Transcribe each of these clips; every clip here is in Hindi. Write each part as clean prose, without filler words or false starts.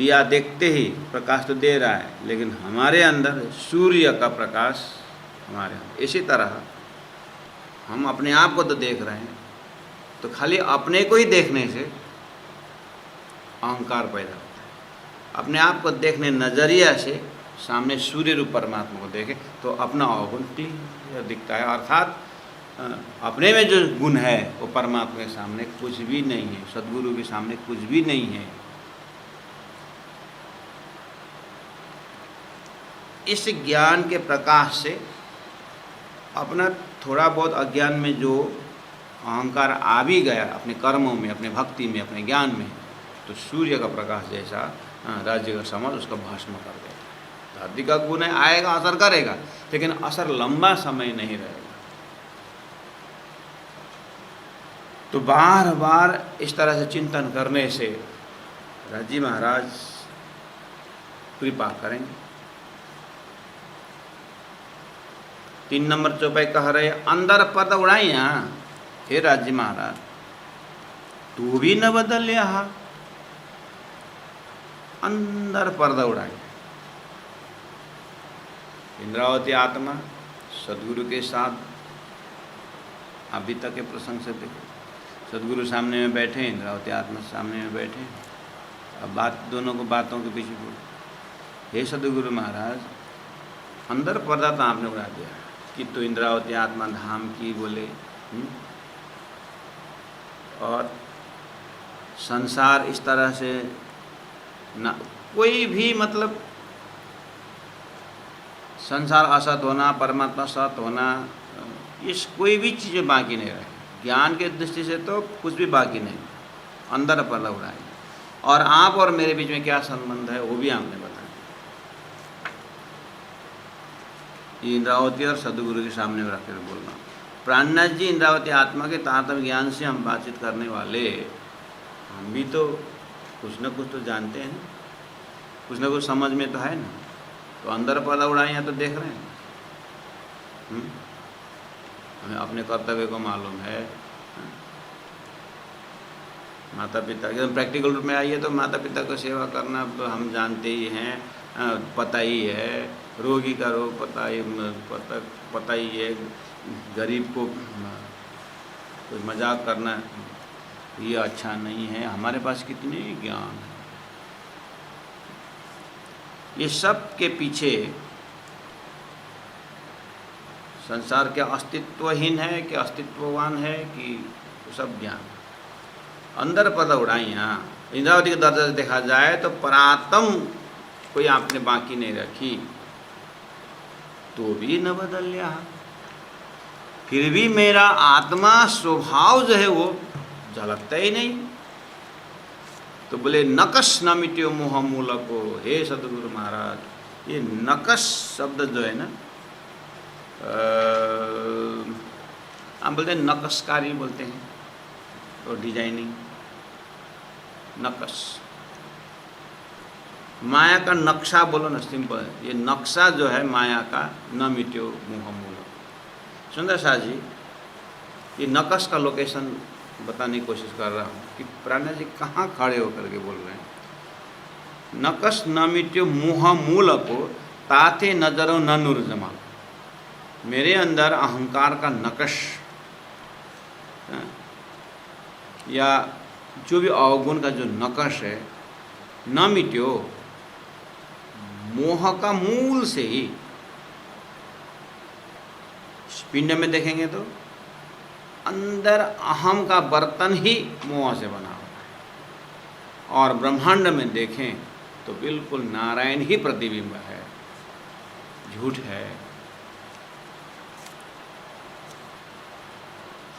दिया देखते ही प्रकाश तो दे रहा है, लेकिन हमारे अंदर सूर्य का प्रकाश हमारे अंदर। इसी तरह हम अपने आप को तो देख रहे हैं, तो खाली अपने को ही देखने से अहंकार पैदा होता है। अपने आप को देखने नज़रिया से सामने सूर्य रूप परमात्मा को देखें तो अपना अवगुण क्लियर दिखता है। अर्थात अपने में जो गुण है वो परमात्मा के सामने कुछ भी नहीं है, सद्गुरु के सामने कुछ भी नहीं है। इस ज्ञान के प्रकाश से अपना थोड़ा बहुत अज्ञान में जो अहंकार आ भी गया अपने कर्मों में, अपने भक्ति में, अपने ज्ञान में, तो सूर्य का प्रकाश जैसा राज्य का समझ उसका भस्म कर देता है। धरती का गुण है, आएगा असर करेगा, लेकिन असर लंबा समय नहीं रहेगा। तो बार बार इस तरह से चिंतन करने से राजी महाराज कृपा करेंगे। 3 नंबर चौपाई कह रहे अंदर पद उड़ाइया, हे राजी महाराज तू भी न बदल यहाँ, अंदर पर्दा उड़ाई। इंद्रावती आत्मा सदगुरु के साथ अभी तक के प्रसंग से देखो, सदगुरु सामने में बैठे, इंद्रावती आत्मा सामने में बैठे, अब बात दोनों को बातों के पीछे बोलो, हे सदगुरु महाराज अंदर पर्दा तो आपने उड़ा दिया कि तो इंद्रावती आत्मा धाम की बोले, और संसार इस तरह से ना कोई भी मतलब संसार असत होना, परमात्मा सत होना, इस कोई भी चीज़ें बाकी नहीं रहे। ज्ञान के दृष्टि से तो कुछ भी बाकी नहीं, अंदर पर्दा उड़ाए। और आप और मेरे बीच में क्या संबंध है वो भी आपने बताया। इंद्रावती और सदगुरु के सामने में रखकर बोलना। प्राणनाथ जी इंद्रावती आत्मा के तारतम्य ज्ञान से हम बातचीत करने वाले, हम भी तो कुछ न कुछ तो जानते हैं ना, कुछ न कुछ समझ में तो है ना। तो अंदर पर्दा उड़ाए हैं तो देख रहे हैं, हमें अपने कर्तव्य को मालूम है। माता पिता एकदम प्रैक्टिकल रूप में आइए तो माता पिता को सेवा करना तो हम जानते ही हैं, पता ही है। रोगी का रोग पता ही है। गरीब को कोई मजाक करना ये अच्छा नहीं है। हमारे पास कितने ज्ञान है। ये सब के पीछे संसार क्या अस्तित्वहीन है, क्या अस्तित्ववान है, कि सब ज्ञान अंदर पर्दा उड़ाई। यहाँ इंद्रावती के दर्जा से देखा जाए तो परात्म कोई आपने बाकी नहीं रखी, तो भी न बदल लिया, फिर भी मेरा आत्मा स्वभाव जो है वो झलकता ही नहीं। तो बोले नकश न मिट्यो मोह मूल को, हे सतगुरु महाराज, ये नकश शब्द जो है ना, हम बोलते हैं नकशकारी बोलते हैं, तो डिजाइनिंग नकश, माया का नक्शा बोलो ना, सिंपल। ये नक्शा जो है माया का, न मिट्यो मोह मूल। सुंदर शाह जी ये नकश का लोकेशन बताने की कोशिश कर रहा हूँ कि प्राणनाथ जी कहाँ खड़े होकर के बोल रहे हैं। नकश न मिट्यो मोह मूल को ताते नजरो न नूर जमा। मेरे अंदर अहंकार का नकश या जो भी अवगुण का जो नकश है, न मिट्यो, मोह का मूल से ही। पिंड में देखेंगे तो अंदर अहम का बर्तन ही मोह से बना हुआ है, और ब्रह्मांड में देखें तो बिल्कुल नारायण ही प्रतिबिंब है, झूठ है।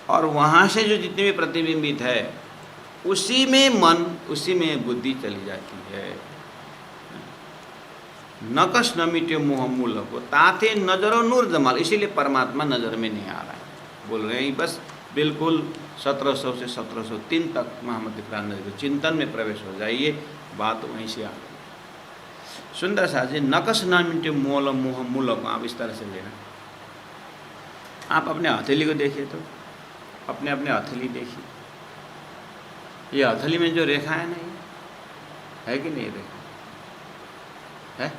और वहाँ से जो जितने भी प्रतिबिंबित है उसी में मन, उसी में बुद्धि चली जाती है। नकश न मिट्यो मोह मूल को ताते नजरो नूर जमाल। इसीलिए परमात्मा नज़र में नहीं आ रहा है। बोल रहे हैं बस बिल्कुल 1700 से 1703 तक महामती प्राणनाथ के चिंतन में प्रवेश हो जाइए, बात वहीं से आ गई। सुंदर सा जी, नकश न मिट्यो मोल मोह मूल को आप इस तरह से लेना। आप अपने हथेली को देखिए, तो अपने अपने हथेली देखिए, ये हथेली में जो रेखा है ना, है कि नहीं रेखा, है?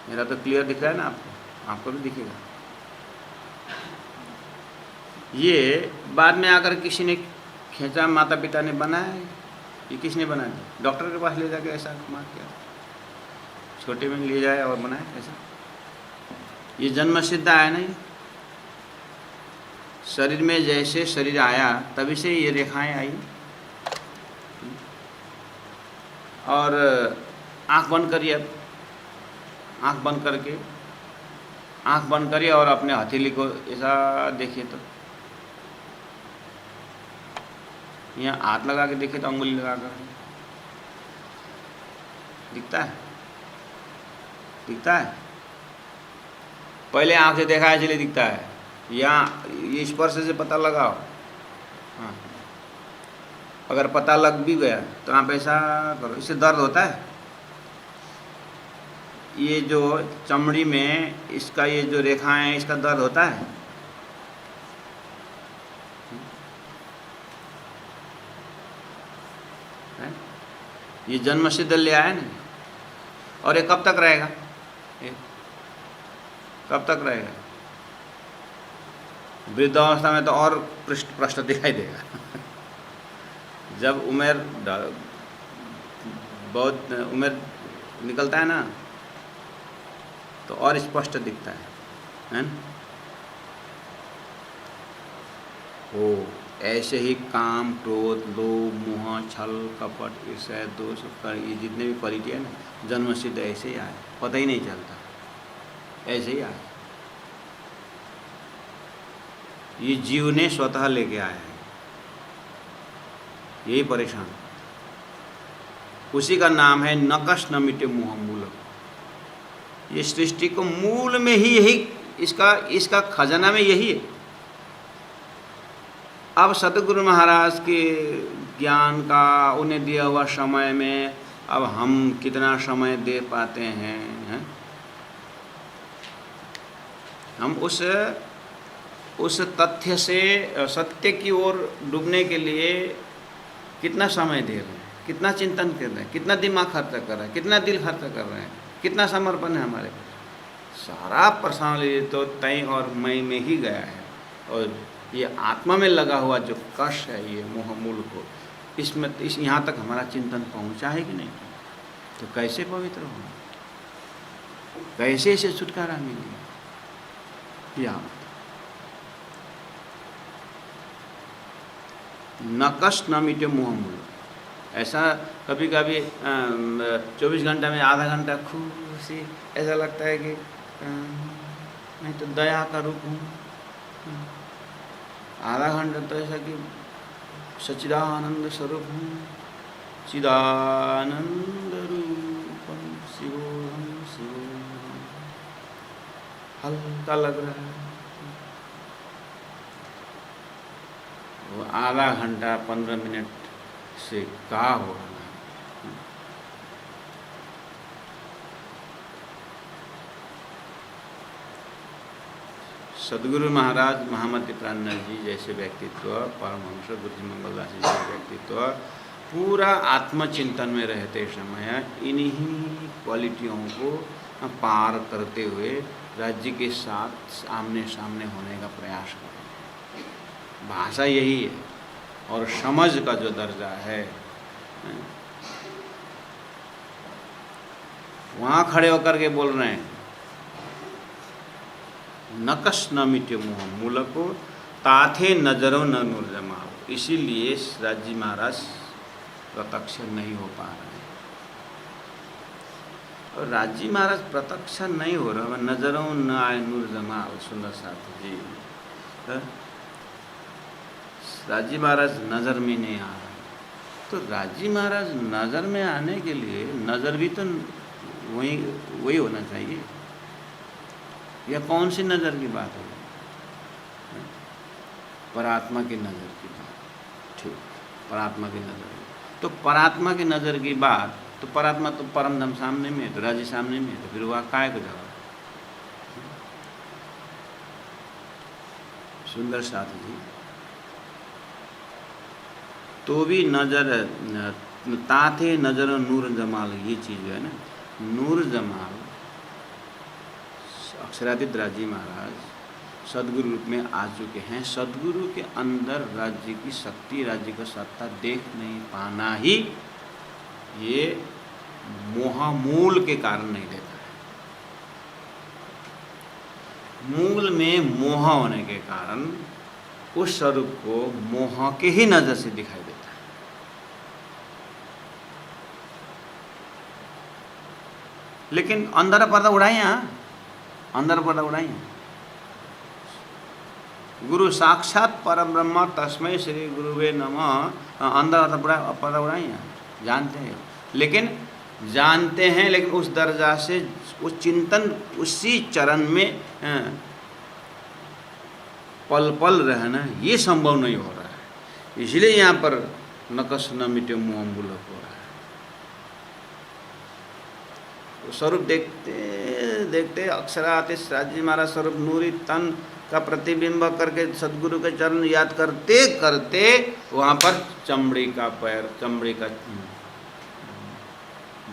मेरा तो क्लियर दिख रहा है ना आपको, आपको भी दिखेगा। ये बाद में आकर किसी ने खींचा, माता पिता ने बनाया, ये किसने बना दिया? डॉक्टर के पास ले जाके ऐसा मार किया, छोटे में ले जाए और बनाए ऐसा? ये जन्म सिद्ध आया नहीं, शरीर में जैसे शरीर आया तभी से ये रेखाएं आई। और आँख बंद करिए, अब आँख बंद करके, आँख बंद करिए और अपने हथेली को ऐसा देखिए, तो यहाँ हाथ लगा के देखिए तो अंगुली लगा कर दिखता है, दिखता है? पहले आँख से देखा है इसलिए दिखता है, यहाँ ये स्पर्श से पता लगाओ। हाँ, अगर पता लग भी गया तो आप ऐसा करो, इससे दर्द होता है। ये जो चमड़ी में इसका ये जो रेखाएं हैं, इसका दर्द होता है? ये जन्म सिद्ध ले आया ना। और ये कब तक रहेगा? ये कब तक रहेगा? वृद्धावस्था में तो और प्रश्न दिखाई देगा। जब उम्र बहुत उम्र निकलता है ना, तो और स्पष्ट दिखता है ना? ओ ऐसे ही काम, क्रोध, लोभ, मोह, छल, कपट, ईर्ष्या, दोष, ये जितने भी परिचय है ना, जन्म सिद्ध ऐसे ही आए, पता ही नहीं चलता, ऐसे ही आए। ये जीव ने स्वतः लेके आया है, यही परेशान। उसी का नाम है नकश न मिटे मोह मूलक। ये सृष्टि को मूल में ही यही, इसका खजाना में यही है। अब सतगुरु महाराज के ज्ञान का उन्हें दिया हुआ समय में अब हम कितना समय दे पाते हैं? हम उस तथ्य से सत्य की ओर डूबने के लिए कितना समय दे रहे हैं, कितना चिंतन कर रहे हैं, कितना दिमाग खर्च कर रहे हैं, कितना दिल खर्च कर रहे हैं, कितना समर्पण है हमारे पास। सारा पर्सनालिटी तो तय और मैं में ही गया है। और ये आत्मा में लगा हुआ जो कष है, ये मोह मूल को, इसमें यहाँ तक हमारा चिंतन पहुँचा है कि नहीं? तो कैसे पवित्र होगा, कैसे इसे छुटकारा मिलेगा? या नकश न मिटे मोह मूल। ऐसा कभी कभी 24 घंटा में आधा घंटा खुशी, ऐसा लगता है कि मैं तो दया का रूप हूँ। आधा घंटा तो ऐसा कि सच्चिदानंद स्वरूप हूँ, चिदानंद रूपम शिवोहम शिवोहम, हल्का लग रहा है। वो आधा घंटा 15 मिनट से क्या हो रहा है? सदगुरु महाराज महामति प्राणनाथ जी जैसे व्यक्तित्व, परमहंस बुद्धि मंगलदास जी जैसे व्यक्तित्व पूरा आत्मचिंतन में रहते समय इन्हीं क्वालिटियों को पार करते हुए राज्य के साथ आमने सामने होने का प्रयास करें। भाषा यही है। और समझ का जो दर्जा है, वहाँ खड़े होकर के बोल रहे हैं नकश न मिटे मोह मूलको ताथे नजरों न नूर जमाओ। इसीलिए राजी महाराज प्रत्यक्ष नहीं हो पा रहे। और राजी महाराज प्रत्यक्ष नहीं हो रहा, नजरों न आए नूर जमाओ। सुंदर साथी जी, राजी महाराज नज़र में नहीं आ रहा। तो राजी महाराज नज़र में आने के लिए नज़र भी तो वही होना चाहिए। यह कौन सी नज़र की बात है? परात्मा की नज़र की बात। ठीक, परात्मा की नज़र। तो परात्मा की नज़र की बात, तो परात्मा तो परम धाम सामने में है, तो राजी सामने में है, तो फिर वह काय को जवाब? सुंदर साथी जी, तो भी ताथे नजर नूर जमाल, ये चीज़ जो है ना, नूर जमाल अक्षरातीत राजी महाराज सदगुरु रूप में आ चुके हैं। सदगुरु के अंदर राज्य की शक्ति, राज्य का सत्ता देख नहीं पाना ही ये मोहामूल के कारण नहीं देता है। मूल में मोह होने के कारण उस स्वरूप को मोह के ही नजर से दिखाई देता है। लेकिन अंदर पर्दा उड़ाए, अंदर पर्दा उड़ाए। गुरु साक्षात परम ब्रह्म तस्मै श्री गुरुवे नमः, अंदर पर्दा उड़ाए, जानते हैं। लेकिन जानते हैं, लेकिन उस दर्जा से उस चिंतन, उसी चरण में पल पल रहना ये संभव नहीं हो रहा है। इसलिए यहाँ पर नकस न मिटे मोह मूलक हो रहा है। स्वरूप देखते देखते अक्षरातीत राजी महाराज स्वरूप नूरी तन का प्रतिबिंब करके सदगुरु के चरण याद करते करते वहाँ पर चमड़ी का पैर, चमड़ी का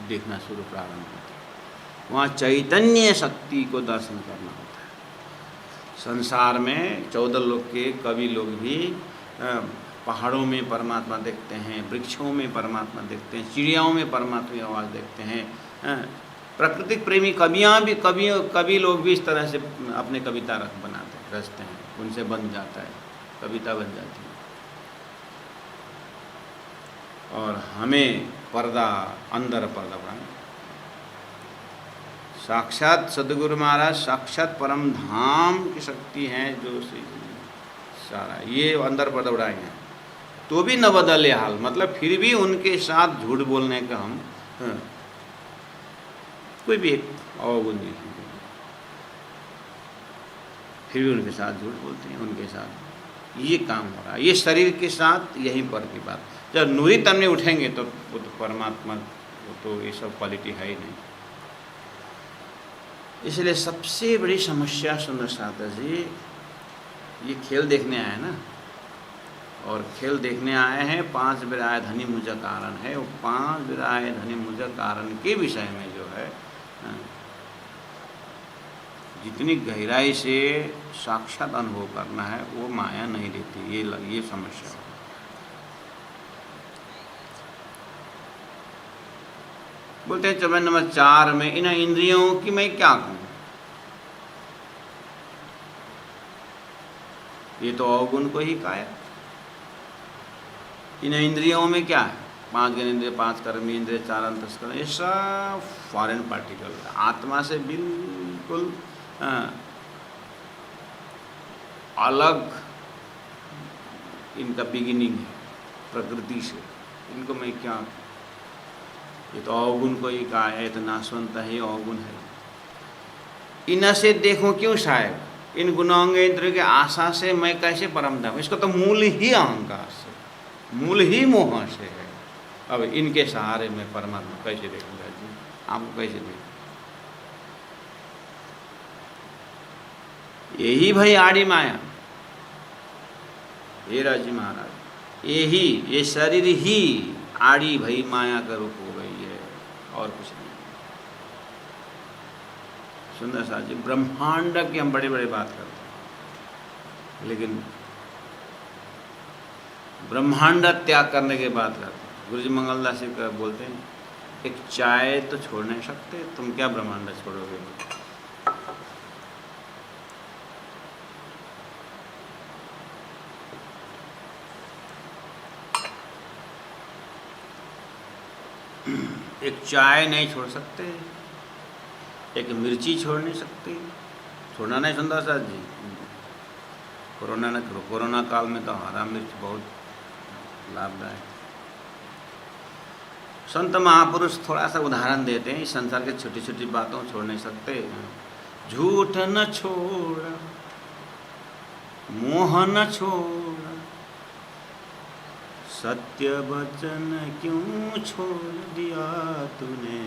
देखना शुरू प्रारंभ होता है। वहाँ चैतन्य शक्ति को दर्शन करना होता है। संसार में 14 लोक के कवि लोग भी पहाड़ों में परमात्मा देखते हैं, वृक्षों में परमात्मा देखते हैं, चिड़ियाओं में परमात्मा की आवाज़ देखते हैं। प्राकृतिक प्रेमी कवि लोग भी इस तरह से अपने कविता बनाते हैं, रचते हैं, उनसे बन जाता है, कविता बन जाती है। और हमें पर्दा, अंदर पर्दा बनाना। साक्षात सदगुरु महाराज साक्षात परम धाम की शक्ति है जो सारा ये अंदर पर्दा उड़ाए हैं, तो भी न बदले हाल, मतलब फिर भी उनके साथ झूठ बोलने का हम कोई भी एक अवगुण नहीं, फिर भी उनके साथ झूठ बोलते हैं, उनके साथ ये काम हो रहा है। ये शरीर के साथ यहीं पर की बात, जब नूरी तन में उठेंगे तो वो तो परमात्मा, वो तो ये सब क्वालिटी है ही नहीं। इसलिए सबसे बड़ी समस्या सुंदर सागर जी, ये खेल देखने आए ना, और खेल देखने आए हैं 5 विराय धनी मुझ कारण है। वो 5 विराय धनी मुझ कारण के विषय में जो है जितनी गहराई से साक्षात अनुभव करना है वो माया नहीं देती, ये समस्या है। बोलते हैं चरण नंबर 4 में, इन इंद्रियों की मैं क्या कहूँ, ये तो अवगुण को ही कहा। इन इंद्रियों में क्या है, 5 ज्ञानेंद्रिय, 5 कर्मी इंद्रिय, 4 अंतस्करण, ये सब फॉरेन पार्टिकल है, आत्मा से बिल्कुल अलग इनका बिगिनिंग है प्रकृति से। इनको मैं क्या, ये तो अवगुण को ही कहा है, तो नाशवंत है, अवगुण है। इनसे देखो क्यों साहेब, इन गुणांग इंद्रियों के आशा से मैं कैसे परम धाम, इसका तो मूल ही अहंकार से, मूल ही मोह से है। अब इनके सहारे में परमात्मा कैसे देखूंगा जी, आपको कैसे देखूँ? यही भाई आड़ी माया, हे राजी महाराज, यही ये शरीर ही आड़ी भाई माया का रूप हो गई है, और कुछ नहीं। सुंदर सा जी, ब्रह्मांड की हम बड़े बड़े बात करते हैं, लेकिन ब्रह्मांड त्याग करने की बात करते हैं। गुरु जी मंगलदास जी का बोलते हैं, एक चाय तो छोड़ नहीं सकते, तुम क्या ब्रह्मांड छोड़ोगे? एक चाय नहीं छोड़ सकते, एक मिर्ची छोड़ नहीं सकते, छोड़ना नहीं। सुंदर साथ जी, कोरोना काल में तो हरा मिर्च बहुत लाभदायक। संत महापुरुष थोड़ा सा उदाहरण देते हैं, इस संसार के छोटी छोटी बातों छोड़ नहीं सकते। झूठ न छोड़ा, मोह न छोड़ा, सत्य वचन क्यों छोड़ दिया तूने,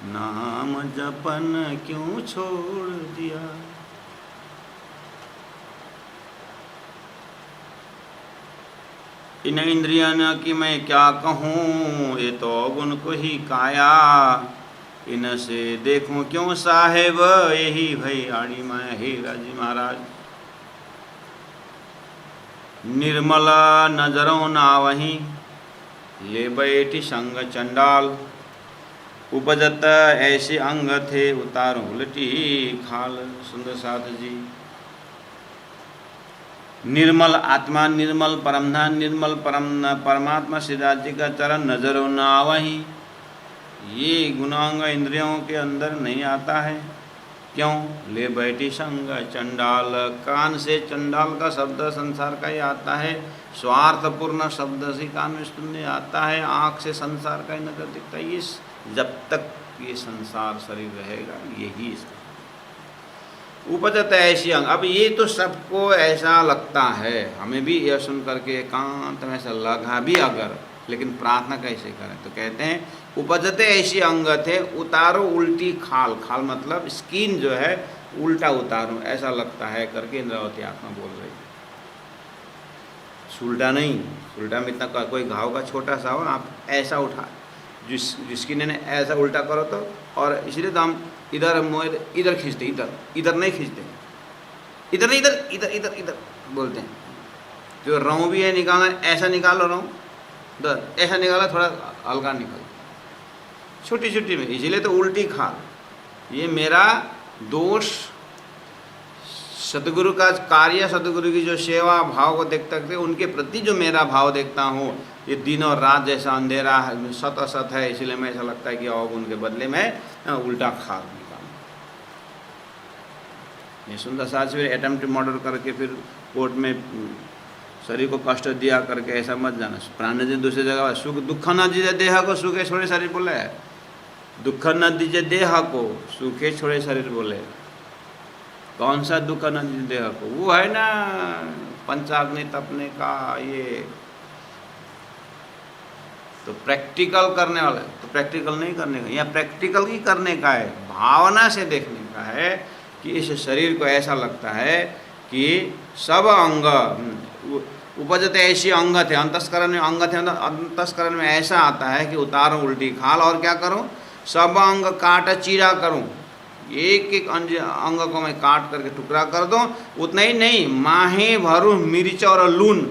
नाम जपन क्यों छोड़ दिया। इन इंद्रियन की मैं क्या कहूँ, ये तो गुण को ही काया, इनसे देखूं क्यों साहेब, यही भई आड़ी माया। हे राजी महाराज, निर्मल नजरों ना वहीं, ले बैठी संग चंडाल, उपजत ऐसे अंग थे, उतारो उलटी खाल। सुंदर साथ जी, निर्मल आत्मा, निर्मल परमधान, निर्मल परमात्मा श्री राज्य का चरण नजरों न आवहीं, ये गुणांग इंद्रियों के अंदर नहीं आता है। क्यों? ले बैठी संग चंडाल, कान से चंडाल का शब्द संसार का ही आता है, स्वार्थपूर्ण शब्द से कान में सुनने आता है, आँख से संसार का ही नजर दिखता है। ये जब तक ये संसार शरीर रहेगा यही उपजत ऐसी अंग। अब ये तो सबको ऐसा लगता है, हमें भी यह सुन करके एकांत में ऐसा लगा भी अगर, लेकिन प्रार्थना कैसे करें? तो कहते हैं उपजते ऐसी अंग थे, उतारो उल्टी खाल। खाल मतलब स्किन जो है उल्टा उतारो, ऐसा लगता है करके इंद्रावती आत्मा बोल रही। उल्टा नहीं, उल्टा में इतना कोई घाव का छोटा सा हो, आप ऐसा उठा, जिसकी ने ऐसा उल्टा करो तो, और इसलिए तो हम इधर इधर खींचते, इधर नहीं खींचते, इधर नहीं, इधर इधर इधर इधर बोलते हैं। जो रौं भी है निकालना, ऐसा निकालो रौं, इधर ऐसा निकाला, थोड़ा हल्का निकालो, छोटी छोटी में, इसलिए तो उल्टी खाल। ये मेरा दोष, सतगुरु का कार्य, सतगुरु की जो सेवा भाव को देखते थे, उनके प्रति जो मेरा भाव देखता हूँ, ये दिन और रात जैसा अंधेरा है, सत असत है, इसलिए मैं ऐसा लगता है कि अवगुण के बदले में उल्टा खाल निकालूं। ये सुंदर साथ फिर अटेम्प्ट मर्डर करके फिर कोर्ट में शरीर को कष्ट दिया करके ऐसा मत जाना। प्राण जी दूसरी जगह सुख दुख न दीजिए देह को, सुखे छोड़े शरीर बोले है। दुख न दीजिए देह को, सुखे छोड़े शरीर बोले। कौन सा दुख न दीजिए देह को? वो है ना पंचाग्नि तपने का, ये तो प्रैक्टिकल करने वाला है, तो प्रैक्टिकल नहीं करने का, यहाँ प्रैक्टिकल ही करने का है, भावना से देखने का है कि इस शरीर को ऐसा लगता है कि सब अंग उपजते ऐसी अंग थे, अंतस्करण में अंग थे, अंतस्करण में ऐसा आता है कि उतारो उल्टी खाल और क्या करूं? सब अंग काट चीरा करूं, एक एक अंग को मैं काट करके टुकड़ा कर दूं। उतना ही नहीं, माहे भरूं मिर्च और लून,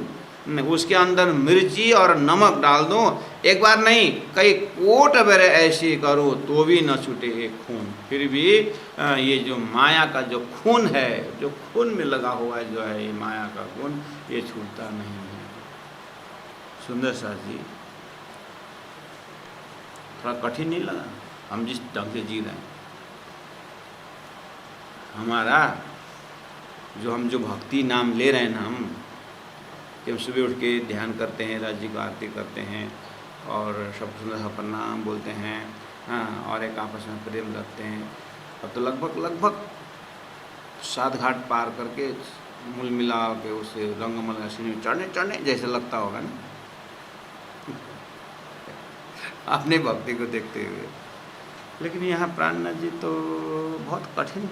उसके अंदर मिर्ची और नमक डाल दूं। एक बार नहीं, कई कोट बार ऐसी करूं तो भी न छूटे एक खून। फिर भी ये जो माया का जो खून है, जो खून में लगा हुआ है, जो है ये माया का खून, ये छूटता नहीं है। सुंदर सा जी, थोड़ा कठिन नहीं लगा? हम जिस ढंग से जी रहे हैं, हमारा जो भक्ति नाम ले रहे हैं ना, हम जब सुबह उठ के ध्यान करते हैं, राज्य की आरती करते हैं और सब सुंदर सा प्रणाम बोलते हैं, हाँ, और एक आपस में प्रेम रखते हैं। अब तो लगभग 7 घाट पार करके मूल मिला के उसे रंगमल अश्विनी में चढ़ने जैसे लगता होगा ना अपने भक्ति को देखते हुए। लेकिन यहाँ प्राणनाथ जी तो बहुत कठिन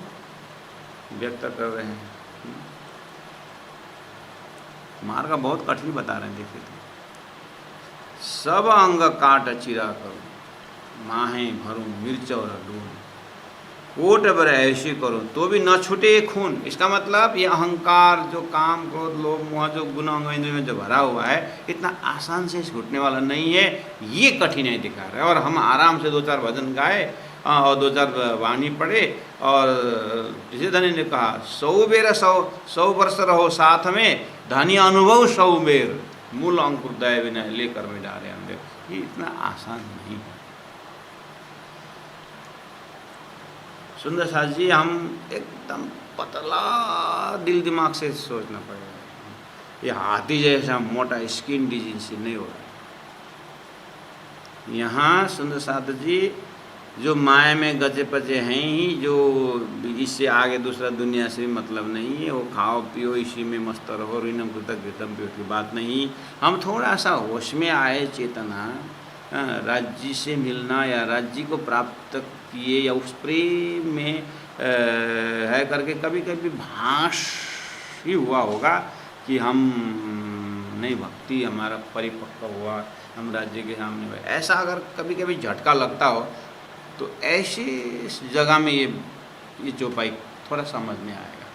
व्यक्त कर रहे हैं, मार्ग बहुत कठिन बता रहे हैं। देखिए तो सब अंग काट चीरा करूं, माहे भरूं मिर्च और लून, कोट बर ऐसी करूं तो भी न छूटे खून। इसका मतलब ये अहंकार, जो काम क्रोध लोभ मोह, जो गुना इंद्रिय में जो भरा हुआ है, इतना आसान से छूटने वाला नहीं है। ये कठिनाई दिखा रहा है। और हम आराम से 2-4 भजन गाए और 2-4 वाणी पढ़े, और जिसे धनी ने कहा 100 वर्ष रहो साथ में, धनी अनुभव 100 बेर, मूल अंकुर दय विनय लेकर में डाले अंदर। ये इतना आसान नहीं है। सुंदर साथ जी, हम एकदम पतला दिल दिमाग से सोचना पड़ेगा। ये हाथी जैसा मोटा स्किन डिजीज से नहीं हो रहा। यहाँ सुंदर साथ जी, जो माया में गजे पचे हैं ही, जो इससे आगे दूसरा दुनिया से मतलब नहीं है, वो खाओ पियो इसी में मस्त रहो, ऋणम कृतम पियो की बात नहीं। हम थोड़ा सा होश में आए, चेतना राज्य से मिलना या राज्य को प्राप्त किए या उस प्रेम में है करके कभी कभी भाष ही हुआ होगा कि हम नहीं भक्ति हमारा परिपक्व हुआ, हम राज्य के सामने हुए, ऐसा अगर कभी कभी झटका लगता हो तो ऐसी जगह में ये चौपाई थोड़ा समझ में आएगा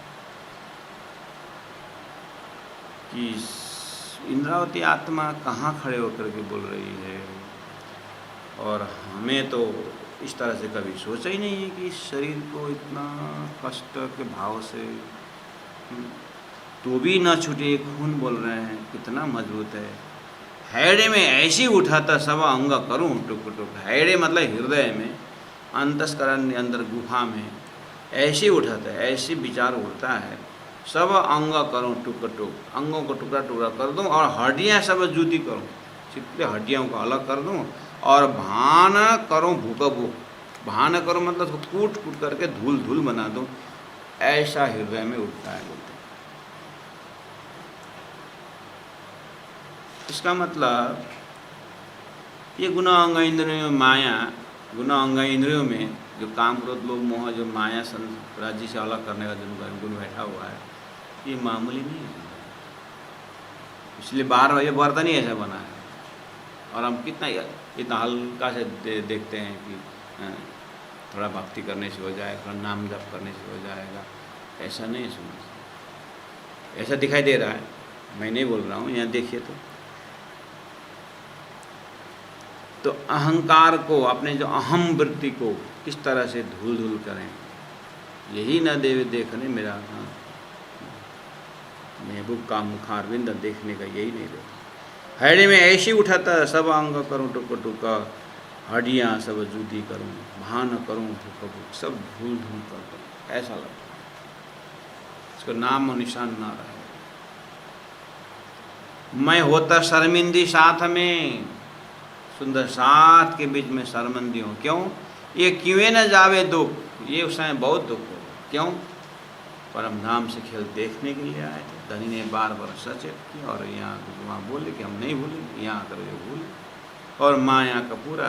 कि इंद्रावती आत्मा कहाँ खड़े होकर के बोल रही है। और हमें तो इस तरह से कभी सोचा ही नहीं है कि शरीर को इतना कष्ट के भाव से तो भी न छूटे, खून बोल रहे हैं, कितना मजबूत है। हैड़े में ऐसी उठाता सब अंग करूं टुक टुक, हैड़े मतलब हृदय में, अंतस्करण अंदर गुफा में ऐसी उठाता है, ऐसी विचार उठता है, सब अंग करूं टुक टुक, अंगों को टुकड़ा टुकड़ा कर दूं और हड्डियां सब जुदी करूं, चित्ते हड्डियों को अलग कर दूं और भान करूं भूख भूख, भान करूं मतलब कूट कूट करके धूल धूल बना दूं, ऐसा हृदय में उठता है बोलते। इसका मतलब ये गुना अंग इंद्रियों में माया, गुना अंग इंद्रियों में जो काम क्रोध लोभ मोह, जो माया राज्य से अलग करने का जो गुण बैठा हुआ है, ये मामूली नहीं है। इसलिए बाहर ये बर्तन ही ऐसा बना है और हम इतना हल्का से देखते हैं कि थोड़ा भक्ति करने से हो जाएगा, थोड़ा नाम जप करने से हो जाएगा, ऐसा नहीं है। समझ ऐसा दिखाई दे रहा है, मैं नहीं बोल रहा हूँ, यहाँ देखिए तो अहंकार को, अपने जो अहम वृत्ति को किस तरह से धूल धूल करें, यही न देवे देखने मेरा महबूब का मुखारविंद देखने का यही नहीं देखा। हैड़े में ऐसी उठाता सब अंग करूँ टुक टुक, हड्डियाँ सब जूती करूँ, भान करूँ भूख भूख, सब धूल धूल कर दूँ, ऐसा लगता है। इसको नाम और निशान ना रहे। मैं होता शर्मिंदी साथ में, सुंदर साथ के बीच में शर्मिंदी हूँ, क्यों? ये क्यों न जावे दुख, ये उस समय बहुत दुख हो, क्यों? परम धाम से खेल देखने के लिए आए थे। धनी ने बार बार सचेत किया और यहाँ वहाँ बोले कि हम नहीं भूलेंगे, यहाँ आकर के भूले, और माया का पूरा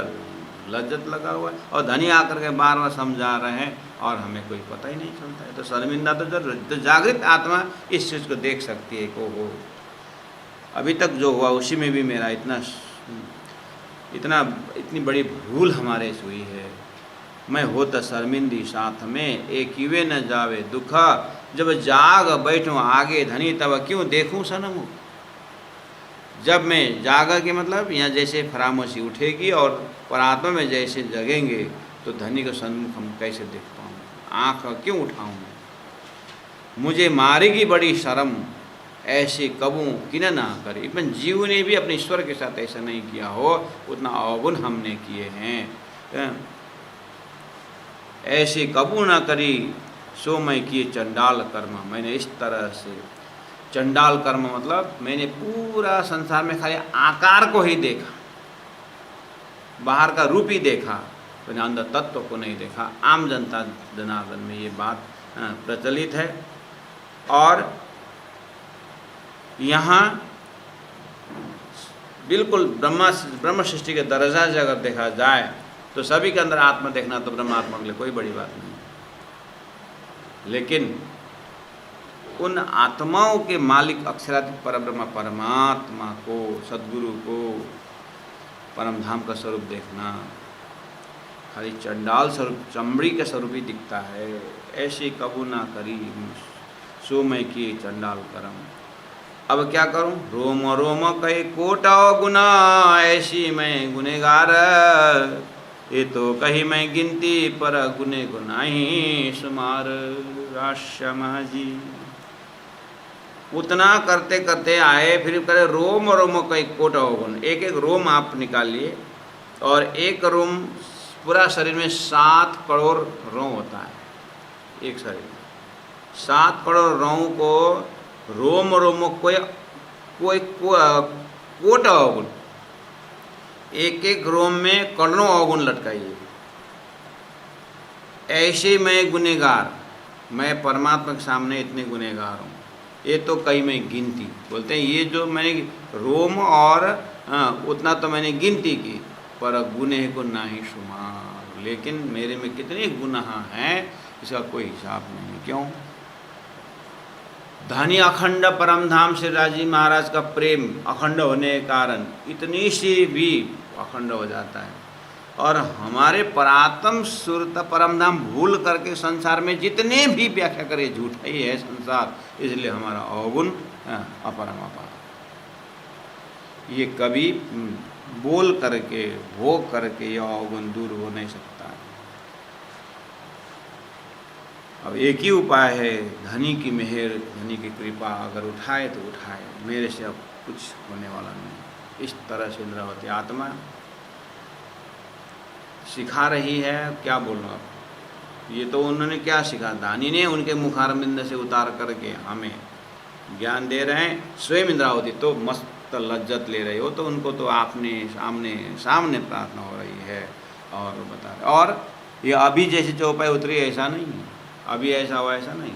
लज्जत लगा हुआ है और धनी आकर के बार बार समझा रहे हैं और हमें कोई पता ही नहीं चलता है। तो शर्मिंदा तो जरूर, तो जागृत आत्मा इस चीज़ को देख सकती है कि हो अभी तक जो हुआ उसी में भी मेरा इतनी बड़ी भूल हमारे से हुई है। मैं होता शर्मिंदी साथ में, एक वे न जावे दुखा, जब जाग बैठूं आगे धनी तब क्यों देखूं सनम। जब मैं जागा के मतलब यहाँ जैसे फरामोशी उठेगी और परात्मा में जैसे जगेंगे तो धनी को सन्मुख हम कैसे देख पाऊँ, आँख क्यों उठाऊँ मैं, मुझे मारेगी बड़ी शर्म, ऐसे कबूँ किन ना करे। इवन जीव ने भी अपने ईश्वर के साथ ऐसा नहीं किया हो, उतना अवगुण हमने किए हैं। ऐसे कबू ना करी सो मैं किए चंडाल कर्म, मैंने इस तरह से चंडाल कर्म मतलब मैंने पूरा संसार में खाली आकार को ही देखा, बाहर का रूप ही देखा, मैंने अंदर तत्व को नहीं देखा। आम जनता जनार्दन में ये बात प्रचलित है। और यहाँ बिल्कुल ब्रह्म सृष्टि के दर्जा से अगर देखा जाए तो सभी के अंदर आत्मा देखना तो ब्रह्मात्मा के लिए कोई बड़ी बात नहीं, लेकिन उन आत्माओं के मालिक अक्षरातीत परब्रह्म परमात्मा को, सद्गुरु को, परम धाम का स्वरूप देखना खाली चंडाल स्वरूप, चमड़ी का स्वरूप ही दिखता है। ऐसे कबू ना करी सो मैं किए चंडाल कर्म। अब क्या करूं? रोम रोम कहे कोटा गुना, ऐसी मैं गुनेगार, ये तो कही मैं गिनती पर गुने गुनाही शुमार। राश्यमा जी उतना करते करते आए, फिर करे रोम रोम कई कोटा गुण, एक एक रोम आप निकालिए और एक रोम पूरा शरीर में 7 करोड़ रोम होता है एक शरीर में। 7 करोड़ रोम को रोम रोम कोई कोट अवगुण, एक एक रोम में करोड़ों अवगुण लटकाइए। ऐसे मैं गुनेगार, मैं परमात्मा के सामने इतने गुनेगार हूँ, ये तो कहीं मैं गिनती, बोलते हैं ये जो मैंने रोम और उतना तो मैंने गिनती की, पर गुने को ना ही शुमार, लेकिन मेरे में कितने गुनाह हैं इसका कोई हिसाब नहीं। क्यों? धनी अखंड परमधाम श्री राजी महाराज का प्रेम अखंड होने के कारण इतनी सी भी अखंड हो जाता है। और हमारे परात्म सुरत परमधाम भूल करके संसार में जितने भी व्याख्या करे झूठा ही है संसार, इसलिए हमारा अवगुण अपरम अपार। ये कभी बोल करके भोग करके यह अवगुण दूर हो नहीं सकता है। अब एक ही उपाय है, धनी की मेहर, धनी की कृपा अगर उठाए तो उठाए, मेरे से अब कुछ होने वाला नहीं। इस तरह से इंद्रावती आत्मा सिखा रही है। क्या बोलूँ अब, ये तो उन्होंने क्या सिखा, दानी ने उनके मुखारबिंद से उतार करके हमें ज्ञान दे रहे हैं। स्वयं इंद्रावती तो मस्त लज्जत ले रहे हो, तो उनको तो आपने सामने प्रार्थना हो रही है और बता रहे। और ये अभी जैसे चौपाई उतरी ऐसा नहीं है, अभी ऐसा हुआ ऐसा नहीं,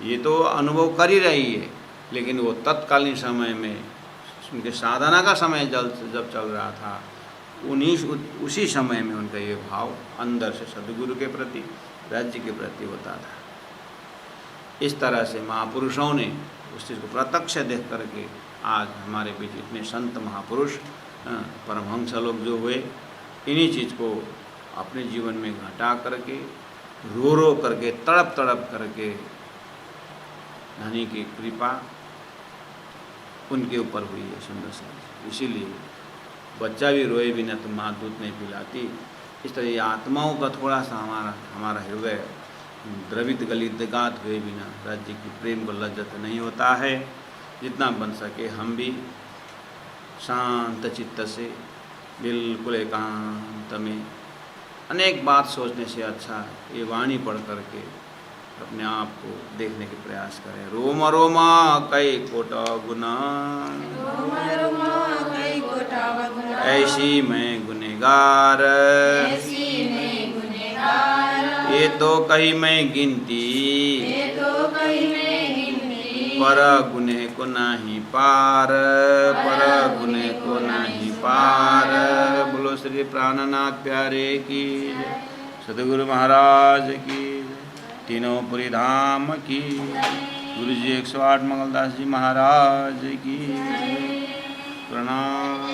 ये तो अनुभव कर ही रही है। लेकिन वो तत्कालीन समय में उनके साधना का समय जब चल रहा था, उसी समय में उनका ये भाव अंदर से सद्गुरु के प्रति, राज्य के प्रति होता था। इस तरह से महापुरुषों ने उस चीज़ को प्रत्यक्ष देख करके आज हमारे बीच इतने संत महापुरुष परमहंस लोग जो हुए, इन्हीं चीज़ को अपने जीवन में घटा करके रो करके तड़प करके धनी की कृपा उनके ऊपर हुई है सुंदर सा। इसीलिए बच्चा भी रोए बिना तो माँ दूध नहीं पिलाती। इस तरह ये आत्माओं का थोड़ा सा हमारा हृदय द्रवित गलितगात हुए बिना राज्य की प्रेम को लज्जत नहीं होता है। जितना बन सके हम भी शांत चित्त से, बिल्कुल एकांत में, अनेक बात सोचने से अच्छा ये वाणी पढ़ करके अपने आप को देखने के प्रयास करें। रोम रोमा कई कोटा गुना, ऐसी मैं गुनेगार, ये तो कही मैं गिनती, पर गुने को नहीं पार, पर गुने को नहीं पार। बोलो श्री प्राणनाथ प्यारे की, सद्गुरु महाराज की, तीनों पुरी धाम की, गुरु जी 108 मंगलदास जी महाराज की। प्रणाम।